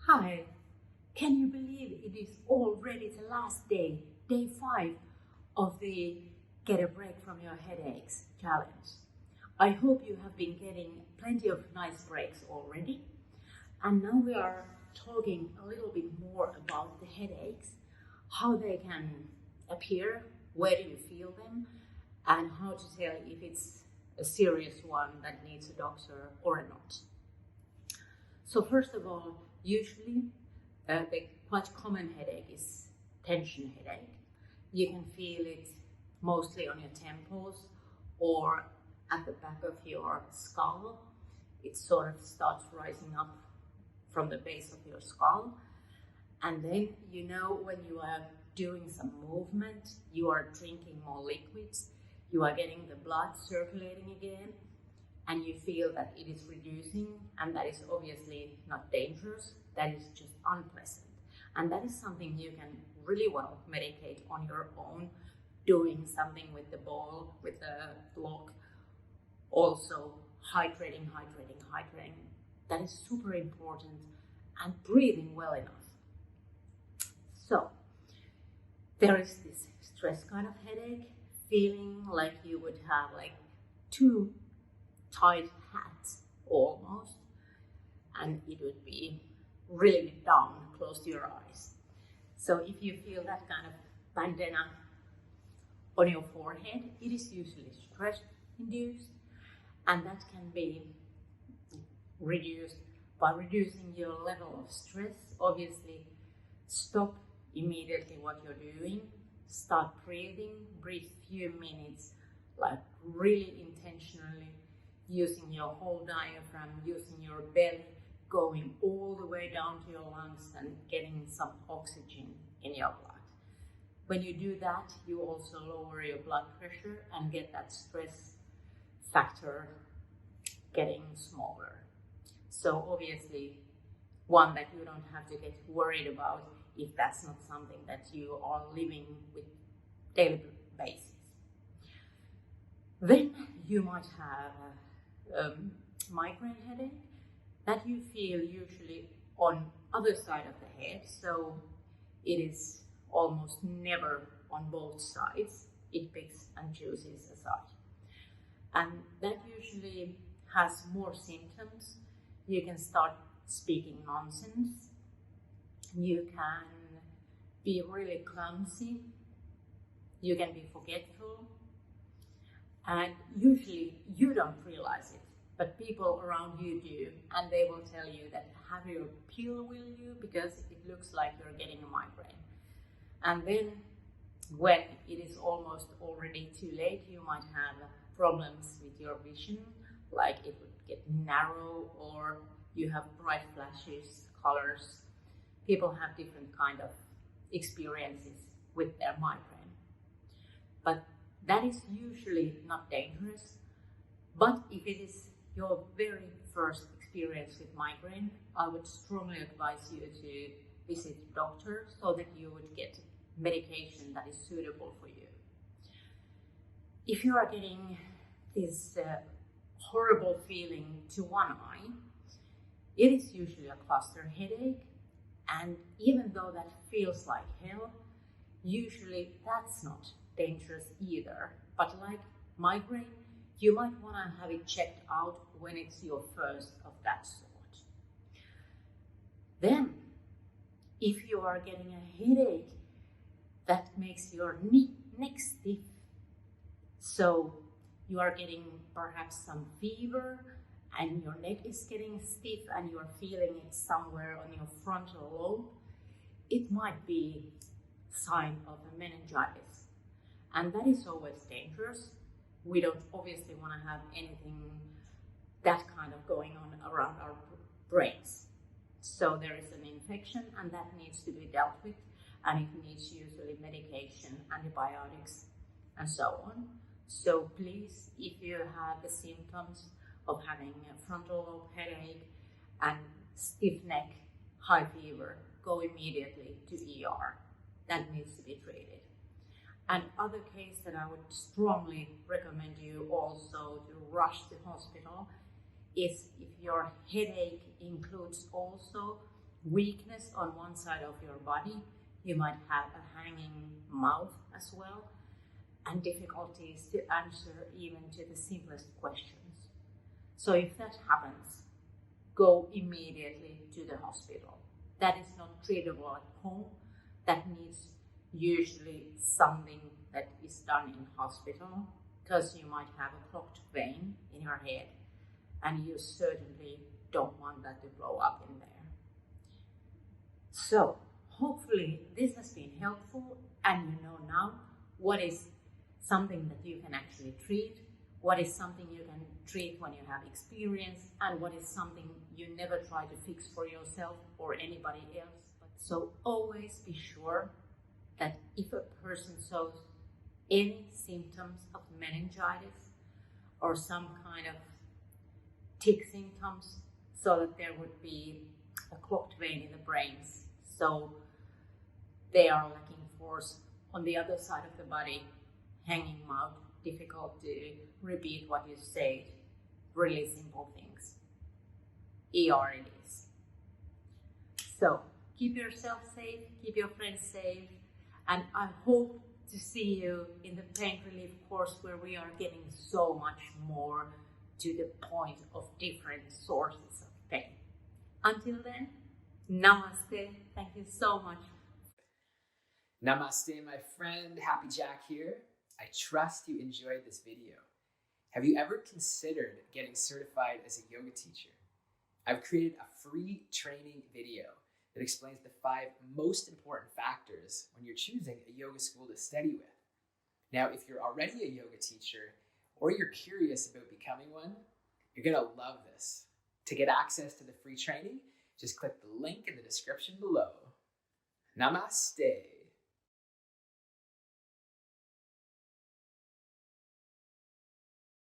Hi, can you believe it is already the last day, day 5 of the Get a Break from Your Headaches challenge? I hope you have been getting plenty of nice breaks already. And now we are talking a little bit more about the headaches, how they can appear, where do you feel them, and how to tell if it's a serious one that needs a doctor or not. So first of all, usually the quite common headache is tension headache. You can feel it mostly on your temples or at the back of your skull. It sort of starts rising up from the base of your skull. And then, when you are doing some movement, you are drinking more liquids, you are getting the blood circulating again, and you feel that it is reducing, and that is obviously not dangerous, that is just unpleasant. And that is something you can really well medicate on your own, doing something with the ball, with the block, also hydrating. That is super important, and breathing well enough. So, there is this stress kind of headache, feeling like you would have like two tight hats almost, and it would be really down close to your eyes. So if you feel that kind of bandana on your forehead, it is usually stress induced, and that can be reduced by reducing your level of stress. Obviously, stop immediately what you're doing, start breathing, breathe few minutes, like really intentionally, using your whole diaphragm, using your belly, going all the way down to your lungs and getting some oxygen in your blood. When you do that, you also lower your blood pressure and get that stress factor getting smaller. So obviously, one that you don't have to get worried about if that's not something that you are living with daily basis. Then you might have migraine headache that you feel usually on other side of the head, so it is almost never on both sides. It picks and chooses a side, and that usually has more symptoms. You can start speaking nonsense, you can be really clumsy, you can be forgetful, and usually you don't realize it, but people around you do, and they will tell you that have your pill with you because it looks like you're getting a migraine. And then when it is almost already too late, you might have problems with your vision, like it would get narrow, or you have bright flashes, colors. People have different kind of experiences with their migraine, but that is usually not dangerous. But if it is your very first experience with migraine, I would strongly advise you to visit a doctor so that you would get medication that is suitable for you. If you are getting this horrible feeling to one eye, it is usually a cluster headache, and even though that feels like hell, usually that's not dangerous either. But like migraine, you might want to have it checked out when it's your first of that sort. Then, if you are getting a headache that makes your neck stiff, so you are getting perhaps some fever and your neck is getting stiff and you're feeling it somewhere on your frontal lobe, it might be a sign of a meningitis. And that is always dangerous. We don't obviously want to have anything that kind of going on around our brains. So there is an infection and that needs to be dealt with, and it needs usually medication, antibiotics, and so on. So please, if you have the symptoms of having a frontal lobe headache and stiff neck, high fever, go immediately to ER. That needs to be treated. And other case that I would strongly recommend you also to rush to hospital is if your headache includes also weakness on one side of your body. You might have a hanging mouth as well, and difficulties to answer even to the simplest questions. So if that happens, go immediately to the hospital. That is not treatable at home. That needs usually something that is done in hospital, because you might have a clogged vein in your head, and you certainly don't want that to blow up in there. So hopefully this has been helpful, and you know now what is something that you can actually treat, what is something you can treat when you have experience, and what is something you never try to fix for yourself or anybody else. So always be sure that if a person shows any symptoms of meningitis or some kind of tick symptoms, so that there would be a clogged vein in the brains, so they are lacking force on the other side of the body, hanging mouth, difficult to repeat what you say, really simple things. ER it is. So keep yourself safe, keep your friends safe, and I hope to see you in the pain relief course, where we are getting so much more to the point of different sources of pain. Until then, namaste. Thank you so much. Namaste, my friend. Happy Jack here. I trust you enjoyed this video. Have you ever considered getting certified as a yoga teacher? I've created a free training video that explains the 5 most important factors when you're choosing a yoga school to study with. Now, if you're already a yoga teacher or you're curious about becoming one, you're gonna love this. To get access to the free training, just click the link in the description below. Namaste.